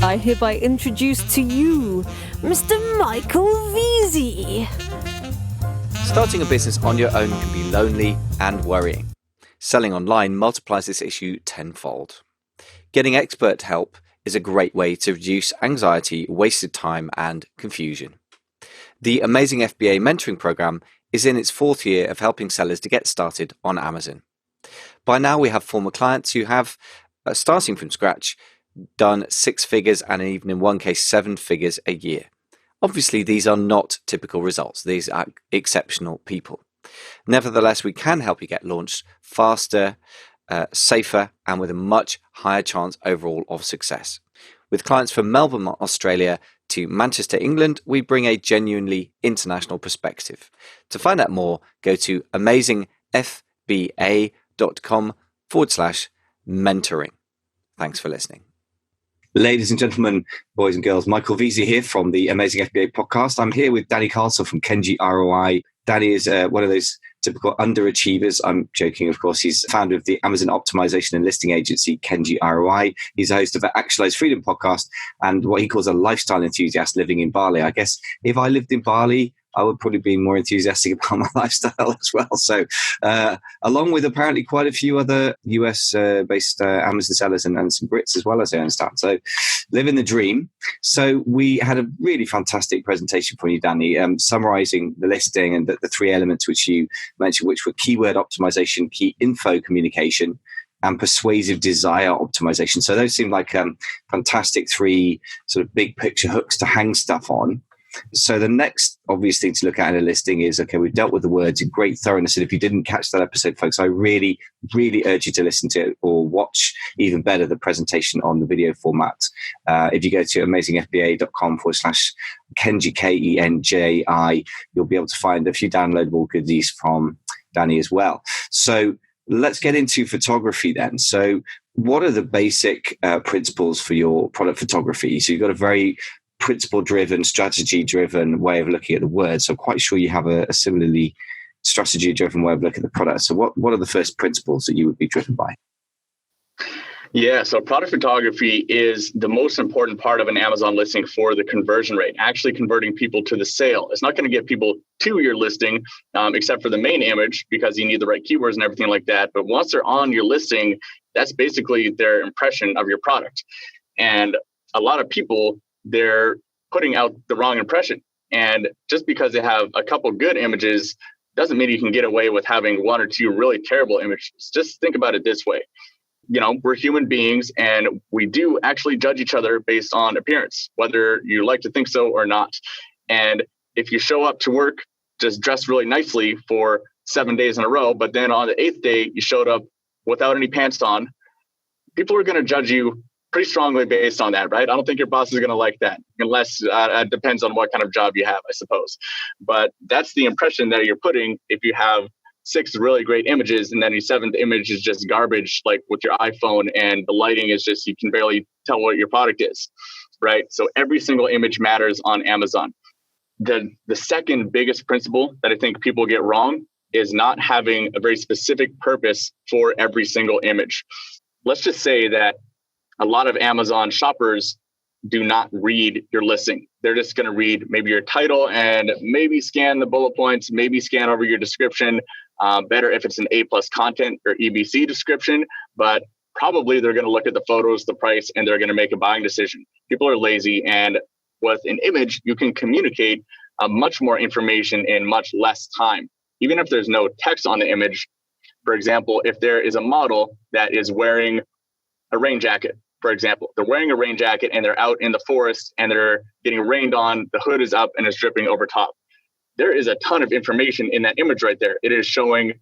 I hereby introduce to you Mr. Michael Veazey. Starting a business on your own can be lonely and worrying. Selling online multiplies this issue tenfold. Getting expert help is a great way to reduce anxiety, wasted time, and confusion. The Amazing FBA mentoring program is in its 4th year of helping sellers to get started on Amazon. By now, we have former clients who have, starting from scratch, done 6 figures and even in one case 7 figures a year. Obviously, these are not typical results. These are exceptional people. Nevertheless, we can help you get launched faster, safer, and with a much higher chance overall of success. With clients from Melbourne, Australia to Manchester, England, we bring a genuinely international perspective. To find out more, go to amazingfba.com/mentoring. Thanks for listening. Ladies and gentlemen, boys and girls, Michael Veazey here from the Amazing FBA podcast. I'm here with Danny Carlson from Kenji ROI. Danny is one of those typical underachievers. I'm joking, of course. He's founder of the Amazon optimization and listing agency, Kenji ROI. He's a host of the Actualize Freedom podcast and what he calls a lifestyle enthusiast living in Bali. I guess if I lived in Bali, I would probably be more enthusiastic about my lifestyle as well. So along with apparently quite a few other US-based Amazon sellers and some Brits as well, as I understand. So living the dream. So we had a really fantastic presentation for you, Danny, summarizing the listing and the 3 elements which you mentioned, which were keyword optimization, key info communication, and persuasive desire optimization. So those seem like fantastic 3 sort of big picture hooks to hang stuff on. So the next obvious thing to look at in a listing is, okay, we've dealt with the words in great thoroughness. And if you didn't catch that episode, folks, I really, really urge you to listen to it or watch even better the presentation on the video format. If you go to amazingfba.com/Kenji, Kenji, you'll be able to find a few downloadable goodies from Danny as well. So let's get into photography then. So what are the basic principles for your product photography? So you've got a very principle-driven, strategy-driven way of looking at the word. So I'm quite sure you have a similarly strategy-driven way of looking at the product. So what are the first principles that you would be driven by? Yeah, so product photography is the most important part of an Amazon listing for the conversion rate, actually converting people to the sale. It's not going to get people to your listing, except for the main image, because you need the right keywords and everything like that. But once they're on your listing, that's basically their impression of your product. And a lot of people, they're putting out the wrong impression. And just because they have a couple good images doesn't mean you can get away with having 1 or 2 really terrible images. Just think about it this way. You know, we're human beings and we do actually judge each other based on appearance, whether you like to think so or not. And if you show up to work just dressed really nicely for 7 days in a row, but then on the 8th day, you showed up without any pants on, people are going to judge you pretty strongly based on that, right? I don't think your boss is going to like that, unless it depends on what kind of job you have, I suppose. But that's the impression that you're putting if you have 6 really great images and then your 7th image is just garbage, like with your iPhone, and the lighting is just, you can barely tell what your product is, right? So every single image matters on Amazon. The second biggest principle that I think people get wrong is not having a very specific purpose for every single image. Let's just say that a lot of Amazon shoppers do not read your listing. They're just going to read maybe your title and maybe scan the bullet points, maybe scan over your description. Better if it's an A+ content or EBC description, but probably they're going to look at the photos, the price, and they're going to make a buying decision. People are lazy, and with an image, you can communicate much more information in much less time. Even if there's no text on the image, for example, if there is a model that is wearing a rain jacket, for example, they're wearing a rain jacket and they're out in the forest and they're getting rained on, the hood is up and it's dripping over top. There is a ton of information in that image right there. It is showing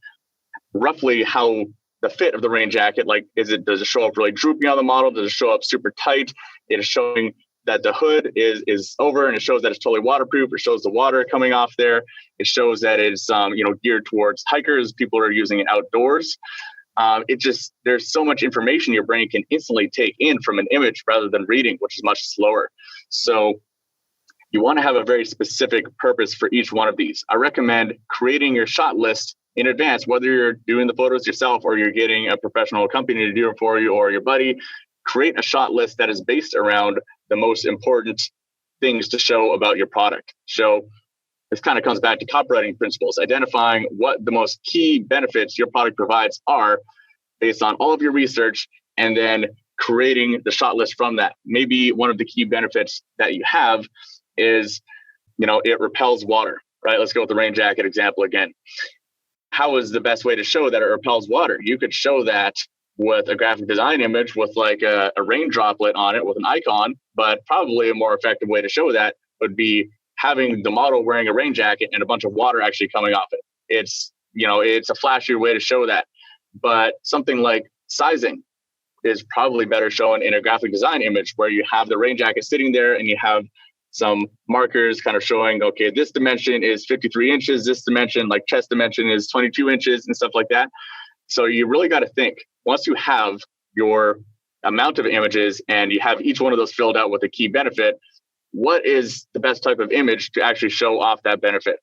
roughly how the fit of the rain jacket, like, does it show up really droopy on the model? Does it show up super tight? It is showing that the hood is over and it shows that it's totally waterproof. It shows the water coming off there. It shows that it's geared towards hikers. People are using it outdoors. There's so much information your brain can instantly take in from an image rather than reading, which is much slower. So you want to have a very specific purpose for each one of these. I recommend creating your shot list in advance, whether you're doing the photos yourself or you're getting a professional company to do it for you or your buddy. create a shot list that is based around the most important things to show about your product. So this kind of comes back to copywriting principles, identifying what the most key benefits your product provides are based on all of your research, and then creating the shot list from that. Maybe one of the key benefits that you have is, it repels water, right? Let's go with the rain jacket example again. How is the best way to show that it repels water? You could show that with a graphic design image with like a rain droplet on it with an icon, but probably a more effective way to show that would be having the model wearing a rain jacket and a bunch of water actually coming off it. It's a flashier way to show that. But something like sizing is probably better shown in a graphic design image where you have the rain jacket sitting there and you have some markers kind of showing, okay, this dimension is 53 inches, this dimension, like chest dimension, is 22 inches and stuff like that. So you really got to think, once you have your amount of images and you have each one of those filled out with a key benefit, what is the best type of image to actually show off that benefit?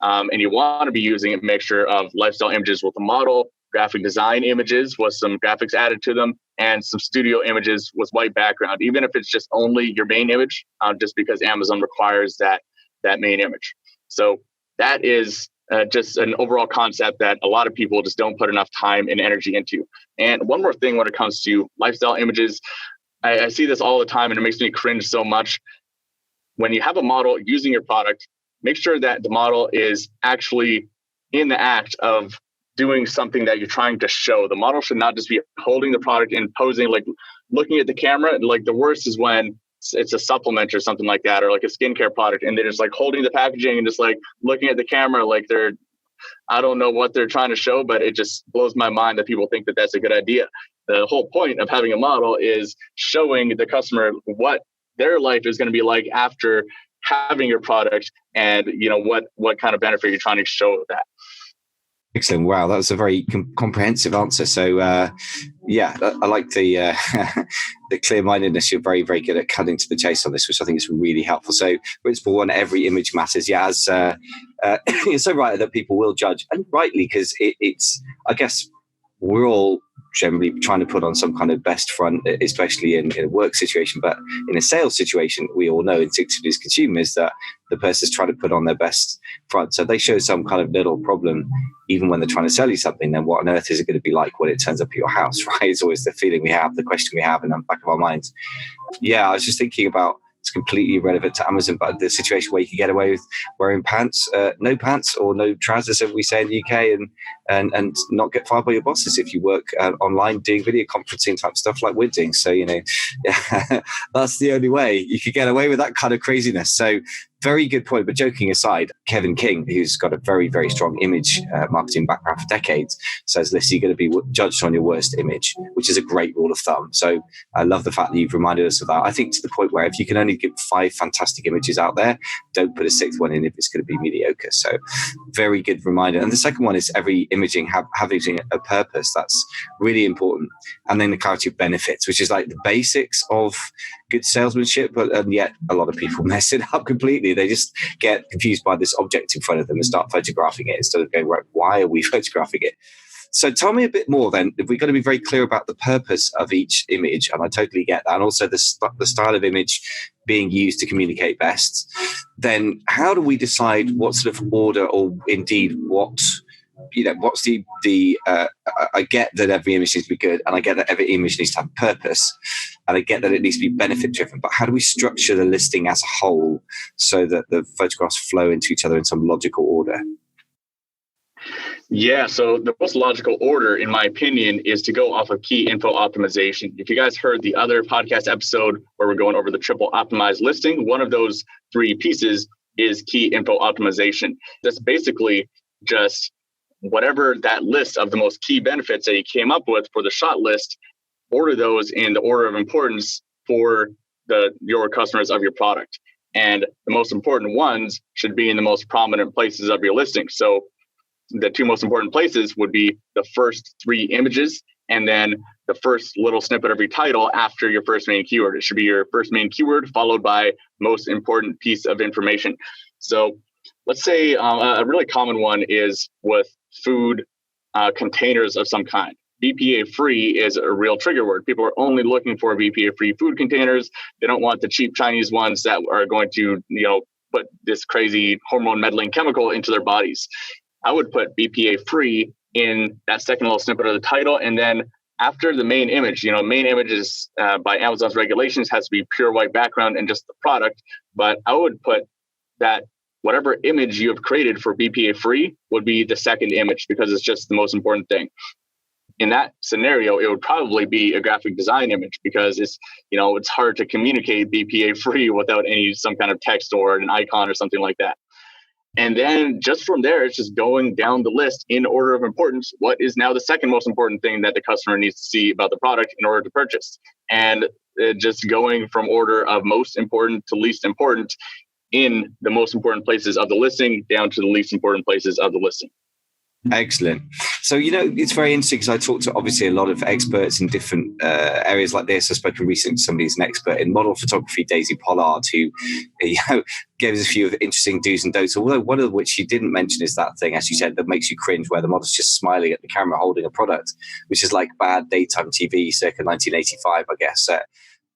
And you want to be using a mixture of lifestyle images with a model, graphic design images with some graphics added to them, and some studio images with white background, even if it's just only your main image, just because Amazon requires that main image. So that is just an overall concept that a lot of people just don't put enough time and energy into. And one more thing when it comes to lifestyle images, I see this all the time and it makes me cringe so much. When you have a model using your product, make sure that the model is actually in the act of doing something that you're trying to show. The model should not just be holding the product and posing, like looking at the camera. Like the worst is when it's a supplement or something like that, or like a skincare product, and they're just like holding the packaging and just like looking at the camera like I don't know what they're trying to show, but it just blows my mind that people think that that's a good idea. The whole point of having a model is showing the customer what their life is going to be like after having your product, and what kind of benefit you're trying to show with that. Excellent. Wow, that was a very comprehensive answer. So, I like the the clear-mindedness. You're very, very good at cutting to the chase on this, which I think is really helpful. So, principle one: every image matters. Yeah, as you're so right that people will judge, and rightly, because it's. I guess we're all generally trying to put on some kind of best front, especially in a work situation. But in a sales situation, we all know intuitively as consumers that the person's trying to put on their best front. So they show some kind of little problem, even when they're trying to sell you something, then what on earth is it going to be like when it turns up at your house, right? It's always the feeling we have, the question we have in the back of our minds. Yeah, I was just thinking about, it's completely irrelevant to Amazon, but the situation where you can get away with wearing pants, no pants or no trousers, as we say in the UK, and not get fired by your bosses if you work online doing video conferencing type stuff like we're doing. So, that's the only way you could get away with that kind of craziness. So very good point. But joking aside, Kevin King, who's got a very, very strong image marketing background for decades, says, listen, you're going to be judged on your worst image, which is a great rule of thumb. So I love the fact that you've reminded us of that. I think to the point where if you can only get 5 fantastic images out there, don't put a 6th one in if it's going to be mediocre. So very good reminder. And the second one is every imaging having a purpose. That's really important. And then the clarity of benefits, which is like the basics of good salesmanship, and yet a lot of people mess it up completely. They just get confused by this object in front of them and start photographing it instead of going, right, why are we photographing it? So tell me a bit more then. If we're going to be very clear about the purpose of each image, and I totally get that, and also the style of image being used to communicate best, then how do we decide what sort of order, or indeed what's the I get that every image needs to be good, and I get that every image needs to have purpose, and I get that it needs to be benefit driven, but how do we structure the listing as a whole so that the photographs flow into each other in some logical order? Yeah, so the most logical order, in my opinion, is to go off of key info optimization. If you guys heard the other podcast episode where we're going over the triple optimized listing, one of those 3 pieces is key info optimization. That's basically just whatever that list of the most key benefits that you came up with for the shot list, order those in the order of importance for your customers of your product. And the most important ones should be in the most prominent places of your listing. So the 2 most important places would be the first 3 images, and then the first little snippet of your title after your first main keyword. It should be your first main keyword followed by most important piece of information. So let's say a really common one is with food containers of some kind. BPA free is a real trigger word. People are only looking for BPA free food containers. They don't want the cheap Chinese ones that are going to, put this crazy hormone meddling chemical into their bodies. I would put BPA free in that second little snippet of the title. And then after the main image, main image is by Amazon's regulations has to be pure white background and just the product. But I would put that whatever image you have created for BPA free would be the second image, because it's just the most important thing. In that scenario, it would probably be a graphic design image, because it's hard to communicate BPA free without some kind of text or an icon or something like that. And then just from there, it's just going down the list in order of importance. What is now the second most important thing that the customer needs to see about the product in order to purchase? And just going from order of most important to least important in the most important places of the listing down to the least important places of the listing. Excellent. So, it's very interesting because I talked to obviously a lot of experts in different areas like this. I've spoken recently to somebody who's an expert in model photography, Daisy Pollard, who gave us a few of interesting do's and don'ts. Although one of which she didn't mention is that thing, as you said, that makes you cringe, where the model's just smiling at the camera holding a product, which is like bad daytime TV circa 1985, I guess.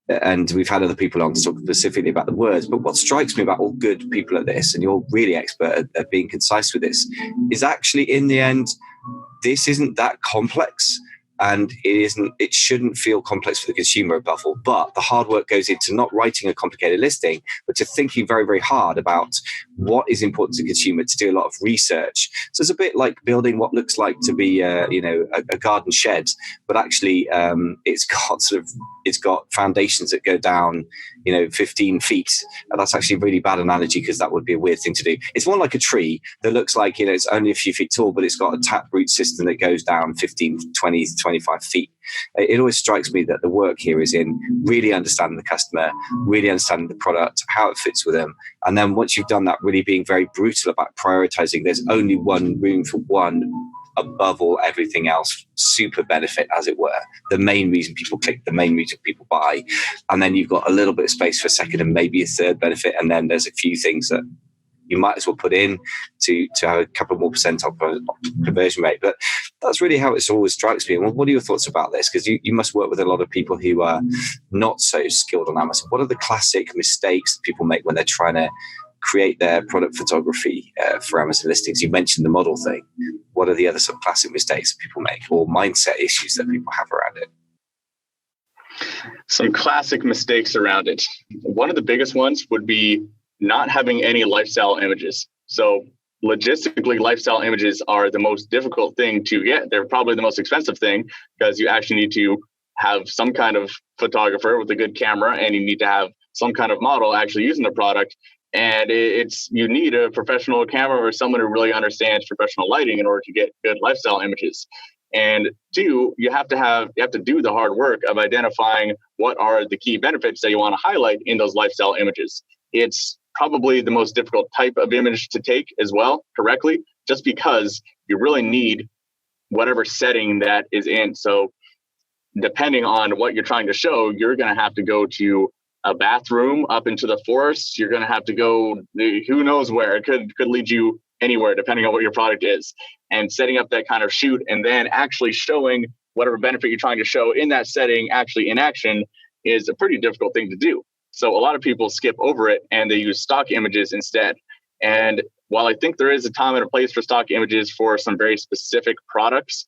And we've had other people on to talk specifically about the words. But what strikes me about all good people at this, and you're really expert at being concise with this, is actually in the end, this isn't that complex. And it shouldn't feel complex for the consumer above all. But the hard work goes into not writing a complicated listing, but to thinking very, very hard about what is important to the consumer, to do a lot of research. So it's a bit like building what looks like to be, a garden shed, but actually it's got foundations that go down, 15 feet. And that's actually a really bad analogy, because that would be a weird thing to do. It's more like a tree that looks like, it's only a few feet tall, but it's got a taproot system that goes down 15, 20, 25 feet. It always strikes me that the work here is in really understanding the customer, really understanding the product, how it fits with them. And then once you've done that, really being very brutal about prioritizing. There's only one room for one above all everything else, super benefit, as it were. The main reason people click, the main reason people buy. And then you've got a little bit of space for a second and maybe a third benefit. And then there's a few things that you might as well put in to have a couple more % of conversion rate. But that's really how it always strikes me. And what are your thoughts about this? Because you must work with a lot of people who are not so skilled on Amazon. What are the classic mistakes that people make when they're trying to create their product photography for Amazon listings? You mentioned the model thing. What are the other sort of classic mistakes that people make, or mindset issues that people have around it? Some classic mistakes around it. One of the biggest ones would be not having any lifestyle images. So logistically, lifestyle images are the most difficult thing to get. They're probably the most expensive thing, because you actually need to have some kind of photographer with a good camera, and you need to have some kind of model actually using the product. And you need a professional camera or someone who really understands professional lighting in order to get good lifestyle images. And two, you have to do the hard work of identifying what are the key benefits that you want to highlight in those lifestyle images. It's probably the most difficult type of image to take as well correctly, just because you really need whatever setting that is in. So depending on what you're trying to show, you're going to have to go to a bathroom up into the forest. You're going to have to go who knows where. It could lead you anywhere depending on what your product is. And setting up that kind of shoot and then actually showing whatever benefit you're trying to show in that setting actually in action is a pretty difficult thing to do. So a lot of people skip over it and they use stock images instead. And while I think there is a time and a place for stock images for some very specific products,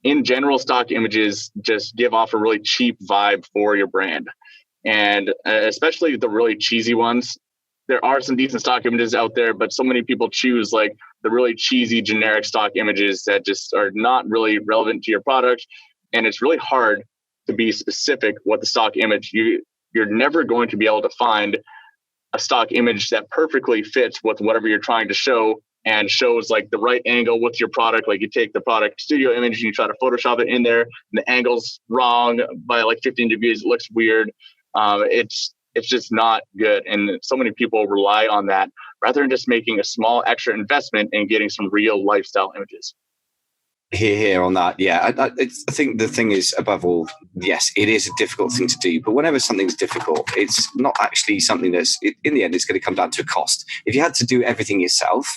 in general, stock images just give off a really cheap vibe for your brand. And especially the really cheesy ones. There are some decent stock images out there, but so many people choose like the really cheesy generic stock images that just are not really relevant to your product. And it's really hard to be specific what the stock image, you're never going to be able to find a stock image that perfectly fits with whatever you're trying to show and shows like the right angle with your product. Like you take the product studio image and you try to Photoshop it in there, and the angle's wrong by like 15 degrees. It looks weird. It's just not good. And so many people rely on that rather than just making a small extra investment and getting some real lifestyle images. Here on that. Yeah. I think the thing is, above all, yes, it is a difficult thing to do, but whenever something's difficult, it's not actually something in the end, it's going to come down to a cost. If you had to do everything yourself,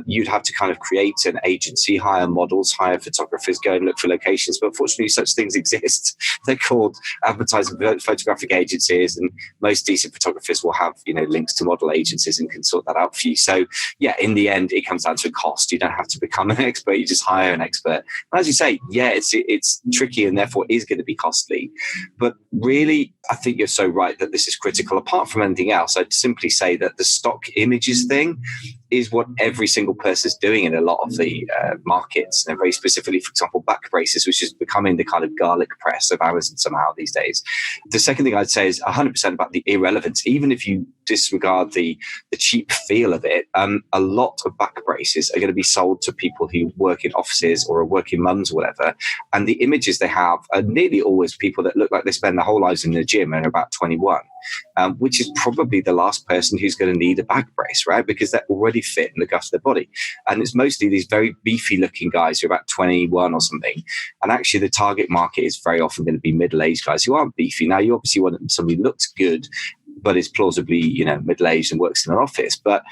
you'd have to kind of create an agency, hire models, hire photographers, go and look for locations. But fortunately, such things exist. They're called advertising photographic agencies, and most decent photographers will have, links to model agencies and can sort that out for you. So yeah, in the end, it comes down to a cost. You don't have to become an expert. You just hire an expert. And as you say, yeah, it's tricky and therefore is going to be costly. But really, I think you're so right that this is critical. Apart from anything else, I'd simply say that the stock images thing is what every single person is doing in a lot of the markets, and very specifically, for example, back braces, which is becoming the kind of garlic press of Amazon somehow these days. The second thing I'd say is 100% about the irrelevance. Even if you disregard the cheap feel of it, a lot of back braces are going to be sold to people who work in offices or are working mums or whatever, and the images they have are nearly always people that look like they spend their whole lives in the gym and are about 21, which is probably the last person who's going to need a back brace, right? Because they're already fit and look after their body. And it's mostly these very beefy looking guys who are about 21 or something. And actually the target market is very often going to be middle-aged guys who aren't beefy. Now, you obviously want somebody who looks good, but is plausibly, middle-aged and works in an office. But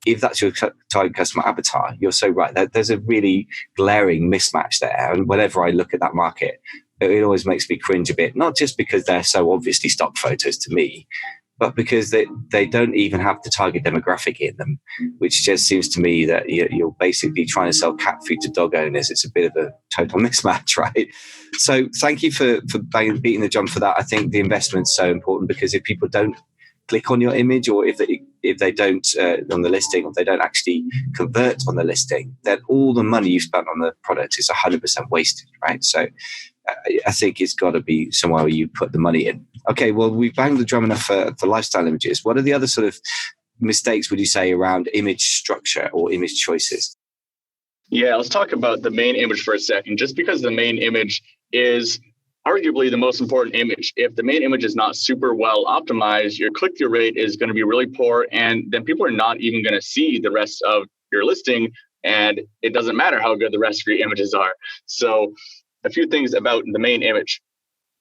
if that's your target customer avatar, you're so right. There's a really glaring mismatch there. And whenever I look at that market, it always makes me cringe a bit, not just because they're so obviously stock photos to me, but because they don't even have the target demographic in them, which just seems to me that you're basically trying to sell cat food to dog owners. It's a bit of a total mismatch, right? So thank you for beating the drum for that. I think the investment's so important, because if people don't click on your image, or if they don't on the listing, or if they don't actually convert on the listing, then all the money you spent on the product is 100% wasted, right? So I think it's got to be somewhere where you put the money in. Okay, well, we've banged the drum enough for lifestyle images. What are the other sort of mistakes, would you say, around image structure or image choices? Yeah, let's talk about the main image for a second. Just because the main image is arguably the most important image, if the main image is not super well optimized, your click-through rate is going to be really poor, and then people are not even going to see the rest of your listing, and it doesn't matter how good the rest of your images are. So a few things about the main image.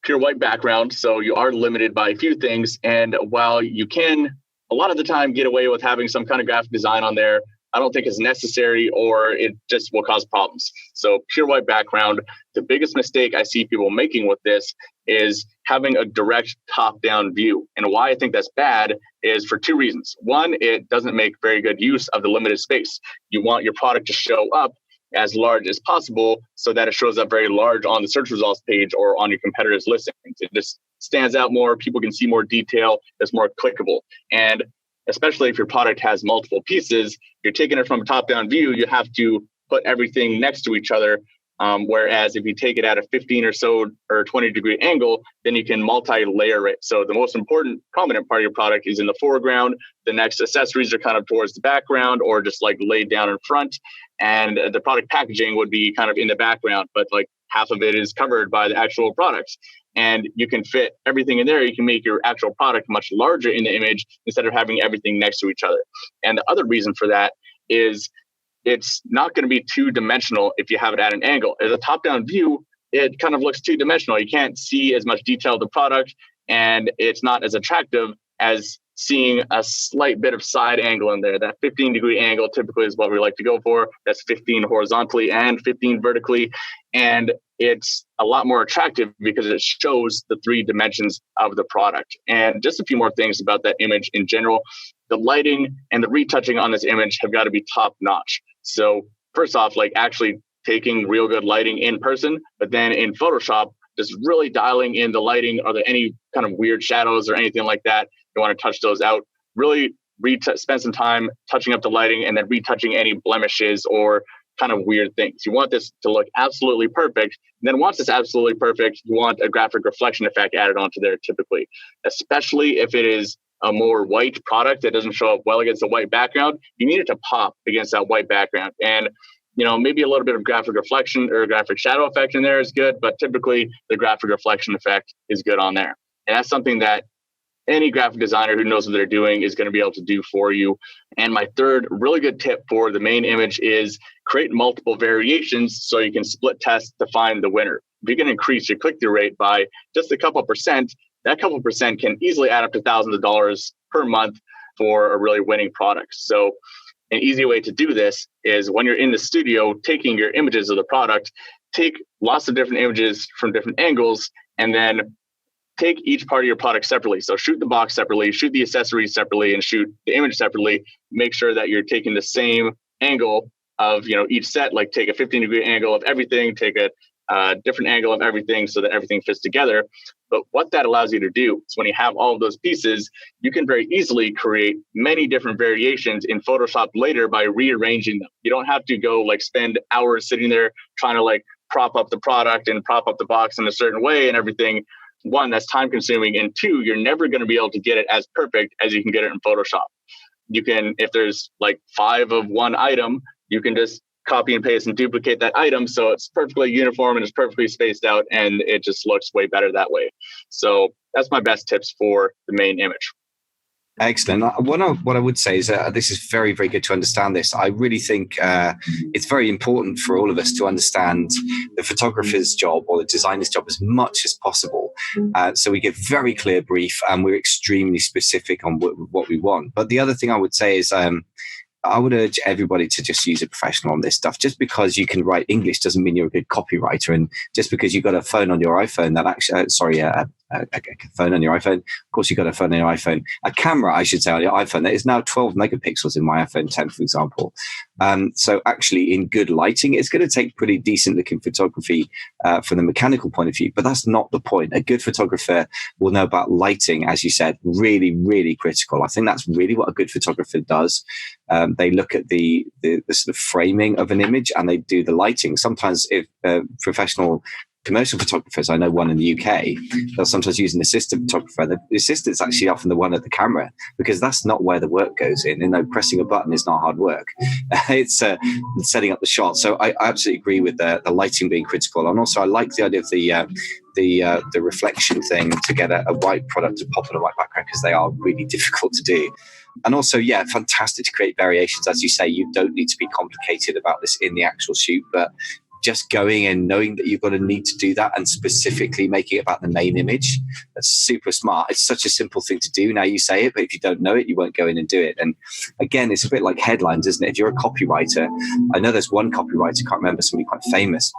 Pure white background, so you are limited by a few things. And while you can, a lot of the time, get away with having some kind of graphic design on there, I don't think it's necessary, or it just will cause problems. So pure white background. The biggest mistake I see people making with this is having a direct top-down view. And why I think that's bad is for two reasons. One, it doesn't make very good use of the limited space. You want your product to show up as large as possible so that it shows up very large on the search results page or on your competitors' listings. It just stands out more. People can see more detail. It's more clickable. And especially if your product has multiple pieces, you're taking it from a top-down view, you have to put everything next to each other. Whereas if you take it at a 15 or so or 20 degree angle, then you can multi-layer it. So the most important prominent part of your product is in the foreground. The next accessories are kind of towards the background or just like laid down in front. And the product packaging would be kind of in the background, but like half of it is covered by the actual products. And you can fit everything in there. You can make your actual product much larger in the image instead of having everything next to each other. And the other reason for that is it's not going to be two-dimensional if you have it at an angle. As a top-down view, it kind of looks two-dimensional. You can't see as much detail of the product, and it's not as attractive as seeing a slight bit of side angle in there. That 15-degree angle typically is what we like to go for. That's 15 horizontally and 15 vertically. And it's a lot more attractive because it shows the three dimensions of the product. And just a few more things about that image in general. The lighting and the retouching on this image have got to be top-notch. So first off, like actually taking real good lighting in person, but then in Photoshop, just really dialing in the lighting. Are there any kind of weird shadows or anything like that? You want to touch those out. Really spend some time touching up the lighting and then retouching any blemishes or kind of weird things. You want this to look absolutely perfect. And then once it's absolutely perfect, you want a graphic reflection effect added onto there typically, especially if it is a more white product that doesn't show up well against a white background. You need it to pop against that white background. And maybe a little bit of graphic reflection or graphic shadow effect in there is good, but typically the graphic reflection effect is good on there. And that's something that any graphic designer who knows what they're doing is going to be able to do for you. And my third really good tip for the main image is create multiple variations so you can split test to find the winner. If you can increase your click-through rate by just a couple percent, that couple percent can easily add up to thousands of dollars per month for a really winning product. So an easy way to do this is when you're in the studio taking your images of the product, take lots of different images from different angles, and then take each part of your product separately. So shoot the box separately, shoot the accessories separately, and shoot the image separately. Make sure that you're taking the same angle of each set, like take a 15-degree angle of everything, take a different angle of everything so that everything fits together. But what that allows you to do is when you have all of those pieces, you can very easily create many different variations in Photoshop later by rearranging them. You don't have to go spend hours sitting there trying to prop up the product and prop up the box in a certain way and everything. One, that's time consuming. And two, you're never going to be able to get it as perfect as you can get it in Photoshop. You can, if there's 5 of one item, you can just copy and paste and duplicate that item so it's perfectly uniform and it's perfectly spaced out, and it just looks way better that way. So that's my best tips for the main image. Excellent. What I would say is this is very, very good to understand this. I really think it's very important for all of us to understand the photographer's job or the designer's job as much as possible. So we give very clear brief and we're extremely specific on what we want. But the other thing I would say is I would urge everybody to just use a professional on this stuff. Just because you can write English doesn't mean you're a good copywriter. And just because you've got a phone on your iPhone, that actually, a phone on your iPhone. Of course, you've got a phone on your iPhone. A camera, I should say, on your iPhone. That is now 12 megapixels in my iPhone 10, for example. So actually, in good lighting, it's going to take pretty decent looking photography from the mechanical point of view. But that's not the point. A good photographer will know about lighting, as you said, really, really critical. I think that's really what a good photographer does. They look at the sort of framing of an image and they do the lighting. Sometimes if professional commercial photographers, I know one in the UK, they'll sometimes use an assistant photographer. The assistant's actually often the one at the camera because that's not where the work goes in. Pressing a button is not hard work. It's setting up the shot. So I absolutely agree with the lighting being critical. And also I like the idea of the reflection thing to get a white product to pop on a white background because they are really difficult to do. And also, yeah, fantastic to create variations. As you say, you don't need to be complicated about this in the actual shoot, but just going and knowing that you're going to need to do that and specifically making it about the main image, that's super smart. It's such a simple thing to do. Now you say it, but if you don't know it, you won't go in and do it. And again, it's a bit like headlines, isn't it? If you're a copywriter, I know there's one copywriter, can't remember, somebody quite famous.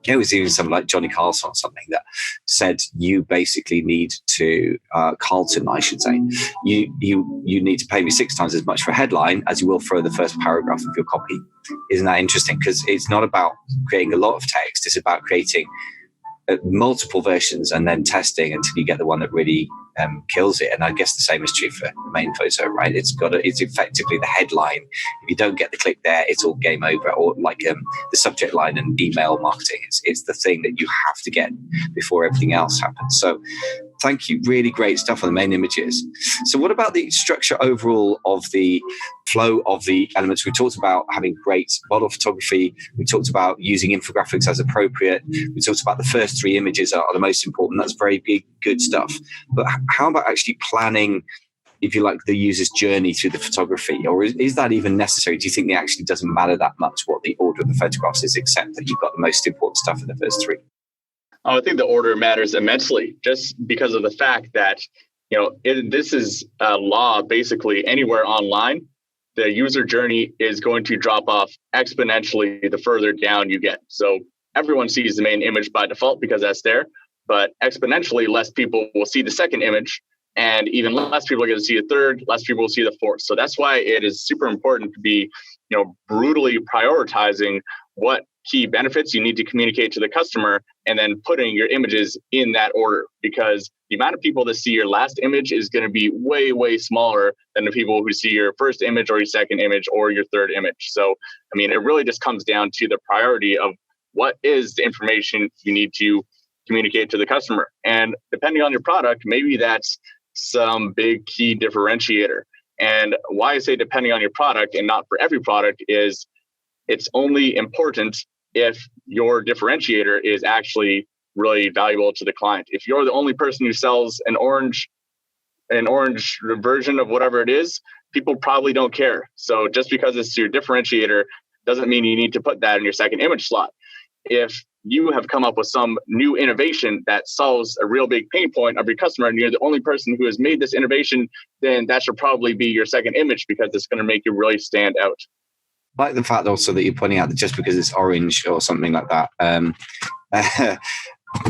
It was even someone like Johnny Carlson or something that said you basically need to Carlson, I should say, you need to pay me 6 times as much for a headline as you will for the first paragraph of your copy. Isn't that interesting? Because it's not about creating a lot of text; it's about creating multiple versions and then testing until you get the one that really kills it. And I guess the same is true for the main photo, right? It's effectively the headline. If you don't get the click there, it's all game over. Or like the subject line and email marketing, it's the thing that you have to get before everything else happens. So thank you. Really great stuff on the main images. So what about the structure overall of the flow of the elements? We talked about having great model photography. We talked about using infographics as appropriate. We talked about the first 3 images are the most important. That's very big, good stuff. But how about actually planning, if you like, the user's journey through the photography? Or is that even necessary? Do you think it actually doesn't matter that much what the order of the photographs is, except that you've got the most important stuff in the first 3? I think the order matters immensely, just because of the fact that, this is a law basically anywhere online. The user journey is going to drop off exponentially the further down you get. So everyone sees the main image by default because that's there, but exponentially less people will see the second image, and even less people are going to see the third, less people will see the fourth. So that's why it is super important to be, brutally prioritizing what key benefits you need to communicate to the customer and then putting your images in that order, because the amount of people that see your last image is going to be way, way smaller than the people who see your first image or your second image or your third image. So, it really just comes down to the priority of what is the information you need to communicate to the customer. And depending on your product, maybe that's some big key differentiator. And why I say depending on your product and not for every product is it's only important if your differentiator is actually really valuable to the client. If you're the only person who sells an orange version of whatever it is, people probably don't care. So just because it's your differentiator doesn't mean you need to put that in your second image slot. if you have come up with some new innovation that solves a real big pain point of your customer and you're the only person who has made this innovation, then that should probably be your second image because it's going to make you really stand out. I like the fact also that you're pointing out that just because it's orange or something like that,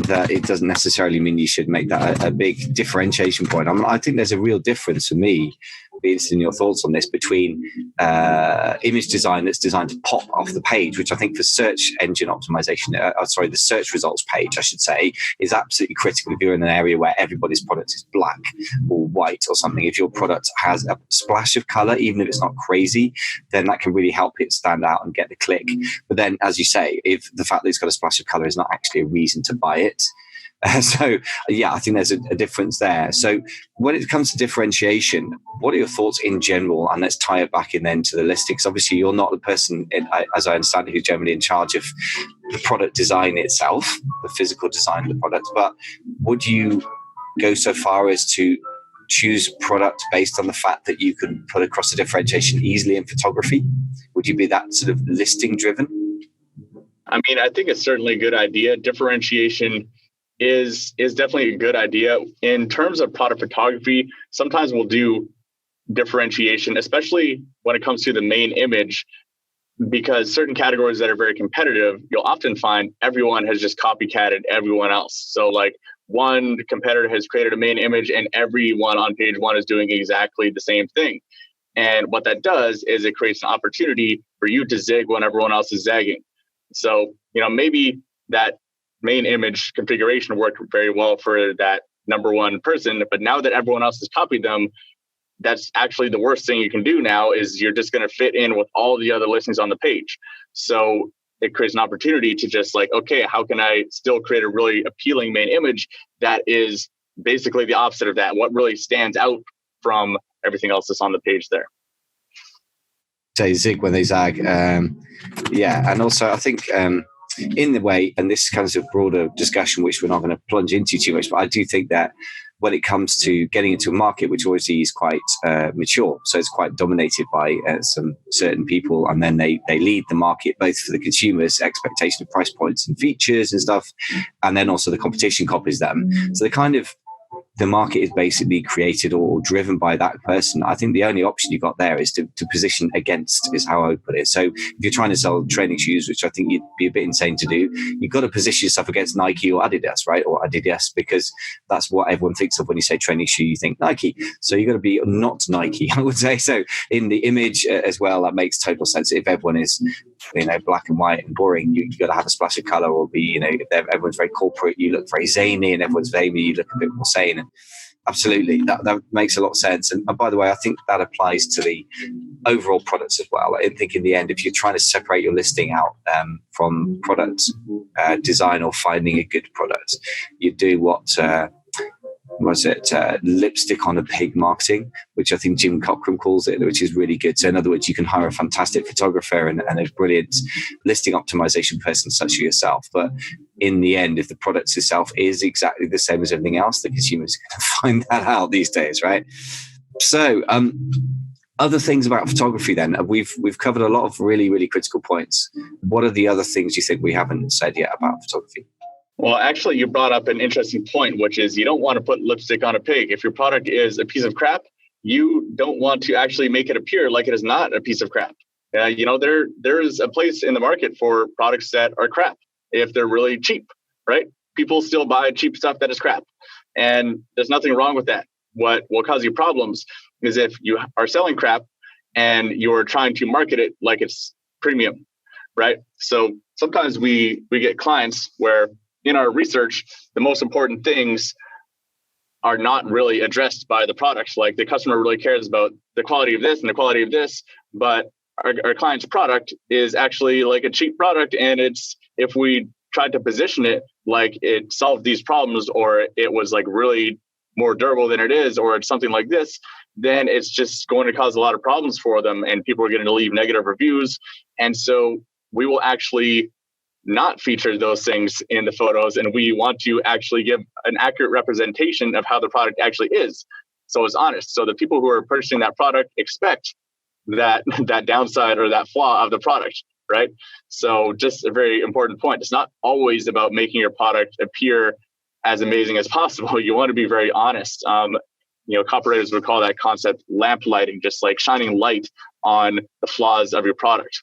that it doesn't necessarily mean you should make that a big differentiation point. I think there's a real difference for me, be interested in your thoughts on this, between image design that's designed to pop off the page, which I think for search engine optimization, the search results page, I should say, is absolutely critical if you're in an area where everybody's product is black or white or something. If your product has a splash of color, even if it's not crazy, then that can really help it stand out and get the click. But then, as you say, if the fact that it's got a splash of color is not actually a reason to buy it, so I think there's a difference there. So when it comes to differentiation, what are your thoughts in general? And let's tie it back in then to the listings. Obviously, you're not the person, as I understand, who's generally in charge of the product design itself, the physical design of the product. But would you go so far as to choose product based on the fact that you can put across the differentiation easily in photography? Would you be that sort of listing driven? I mean, I think it's certainly a good idea. Differentiation is definitely a good idea. In terms of product photography, sometimes we'll do differentiation, especially when it comes to the main image, because certain categories that are very competitive, you'll often find everyone has just copycatted everyone else. So like one competitor has created a main image and everyone on page one is doing exactly the same thing. And what that does is it creates an opportunity for you to zig when everyone else is zagging. So, maybe that main image configuration worked very well for that number one person, but now that everyone else has copied them, that's actually the worst thing you can do now is you're just going to fit in with all the other listings on the page. So it creates an opportunity to just like, okay, how can I still create a really appealing main image that is basically the opposite of that? What really stands out from everything else that's on the page there? Say zig when they zag. And also I think in the way, and this kind of broader discussion, which we're not going to plunge into too much, but I do think that when it comes to getting into a market, which obviously is quite mature, so it's quite dominated by some certain people, and then they lead the market both for the consumers' expectation of price points and features and stuff, and then also the competition copies them. So the market is basically created or driven by that person. I think the only option you got there is to position against, is how I would put it. So if you're trying to sell training shoes, which I think you'd be a bit insane to do, you've got to position yourself against Nike or Adidas, right? Or Adidas, because that's what everyone thinks of when you say training shoe, you think Nike. So you've got to be not Nike, I would say. So in the image as well, that makes total sense. If everyone is, black and white and boring, you've got to have a splash of color, or be, if everyone's very corporate, you look very zany, and everyone's zany, you look a bit more sane. Absolutely, that makes a lot of sense. And by the way, I think that applies to the overall products as well. I think in the end, if you're trying to separate your listing out from product design or finding a good product, you do lipstick on a pig marketing, which I think Jim Cockram calls it, which is really good. So in other words, you can hire a fantastic photographer and a brilliant listing optimization person such as yourself. But in the end, if the product itself is exactly the same as everything else, the consumer's going to find that out these days, right? So other things about photography then, we've covered a lot of really, really critical points. What are the other things you think we haven't said yet about photography? Well, actually, you brought up an interesting point, which is you don't want to put lipstick on a pig. If your product is a piece of crap, you don't want to actually make it appear like it is not a piece of crap. There is a place in the market for products that are crap if they're really cheap, right? People still buy cheap stuff that is crap. And there's nothing wrong with that. What will cause you problems is if you are selling crap and you're trying to market it like it's premium, right? So sometimes we get clients where in our research, the most important things are not really addressed by the product. Like the customer really cares about the quality of this and the quality of this, but our client's product is actually like a cheap product. And if we tried to position it like it solved these problems, or it was like really more durable than it is, or it's something like this, then it's just going to cause a lot of problems for them, and people are going to leave negative reviews. And so we will actually not feature those things in the photos, and we want to actually give an accurate representation of how the product actually is. So it's honest. So the people who are purchasing that product expect that downside or that flaw of the product. right? So just a very important point. It's not always about making your product appear as amazing as possible. You want to be very honest. Copywriters would call that concept lamp lighting, just like shining light on the flaws of your product.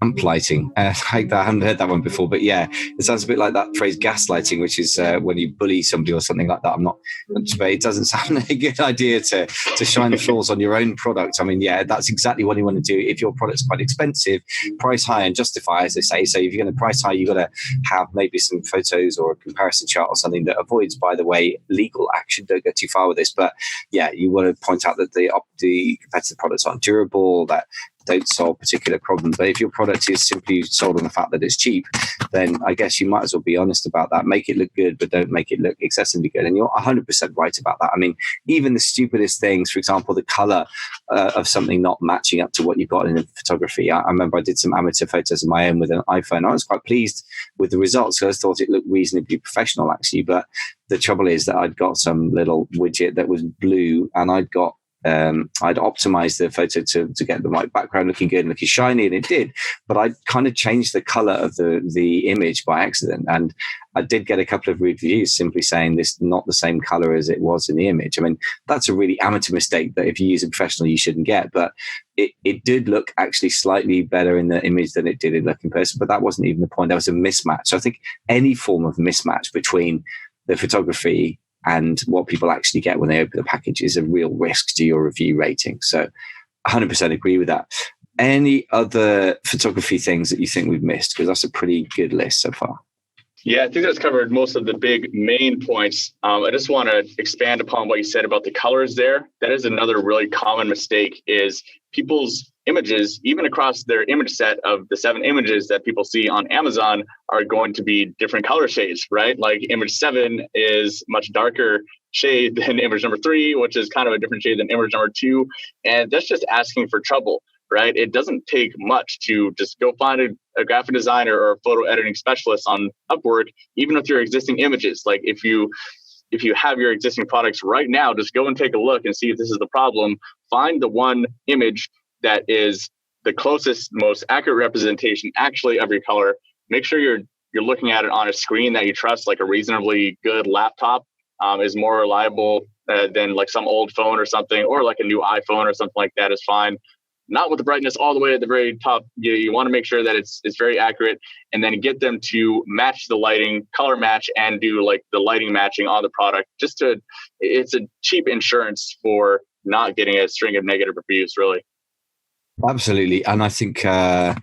Lamplighting. I haven't heard that one before, but yeah, it sounds a bit like that phrase gaslighting, which is when you bully somebody or something like that. But it doesn't sound a good idea to shine the flaws on your own product. I mean, yeah, that's exactly what you want to do. If your product's quite expensive, price high and justify, as they say. So if you're going to price high, you've got to have maybe some photos or a comparison chart or something that avoids, by the way, legal action. Don't go too far with this. But yeah, you want to point out that the competitive products aren't durable, that don't solve particular problems. But if your product is simply sold on the fact that it's cheap, then I guess you might as well be honest about that. Make it look good, but don't make it look excessively good. And you're 100% right about that. I mean, even the stupidest things, for example, the color of something not matching up to what you've got in the photography. I remember I did some amateur photos of my own with an iPhone. I was quite pleased with the results because I thought it looked reasonably professional, actually. But the trouble is that I'd got some little widget that was blue, and I'd optimized the photo to get the right background looking good and looking shiny, and it did. But I kind of changed the color of the image by accident, and I did get a couple of reviews simply saying this is not the same color as it was in the image. I mean, that's a really amateur mistake that if you use a professional, you shouldn't get. But it did look actually slightly better in the image than it did in person. But that wasn't even the point. There was a mismatch. So I think any form of mismatch between the photography and what people actually get when they open the package is a real risk to your review rating. So 100% agree with that. Any other photography things that you think we've missed? Because that's a pretty good list so far. Yeah, I think that's covered most of the big main points. I just want to expand upon what you said about the colors there. That is another really common mistake, is people's images, even across their image set of the 7 images that people see on Amazon, are going to be different color shades, right? Like image 7 is much darker shade than image number 3, which is kind of a different shade than image number 2. And that's just asking for trouble, right? It doesn't take much to just go find a graphic designer or a photo editing specialist on Upwork, even with your existing images. Like if you have your existing products right now, just go and take a look and see if this is the problem. Find the one image that is the closest, most accurate representation actually of your color. Make sure you're looking at it on a screen that you trust, like a reasonably good laptop is more reliable than like some old phone or something, or like a new iPhone or something like that is fine. Not with the brightness all the way at the very top. You want to make sure that it's very accurate, and then get them to match the lighting, color match, and do like the lighting matching on the product. It's a cheap insurance for not getting a string of negative reviews, really. Absolutely. And I think the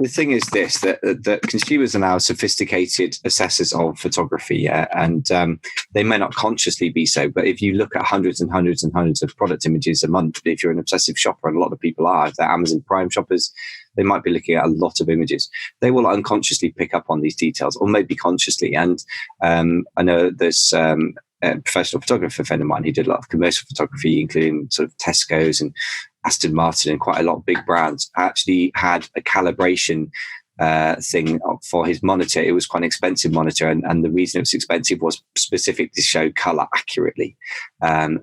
thing is this, that consumers are now sophisticated assessors of photography, yeah? And they may not consciously be so, but if you look at hundreds and hundreds and hundreds of product images a month, if you're an obsessive shopper, and a lot of people are, if they're Amazon Prime shoppers, they might be looking at a lot of images. They will unconsciously pick up on these details, or maybe consciously. And I know there's a professional photographer friend of mine who did a lot of commercial photography, including sort of Tesco's and Aston Martin and quite a lot of big brands, actually had a calibration thing for his monitor. It was quite an expensive monitor, and the reason it was expensive was specific to show color accurately.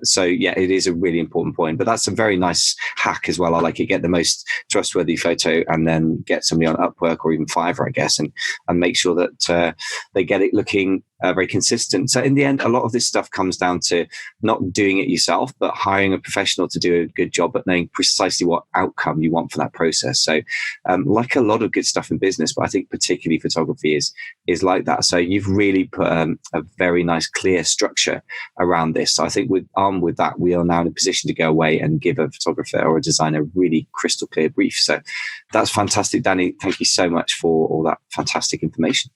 So yeah, it is a really important point, but that's a very nice hack as well. I like it. Get the most trustworthy photo and then get somebody on Upwork or even Fiverr, I guess, and make sure that they get it looking very consistent. So in the end, a lot of this stuff comes down to not doing it yourself, but hiring a professional to do a good job at knowing precisely what outcome you want for that process. So like a lot of good stuff in business, but I think particularly photography is like that. So you've really put a very nice, clear structure around this. So I think armed with that, we are now in a position to go away and give a photographer or a designer a really crystal clear brief. So that's fantastic, Danny. Thank you so much for all that fantastic information.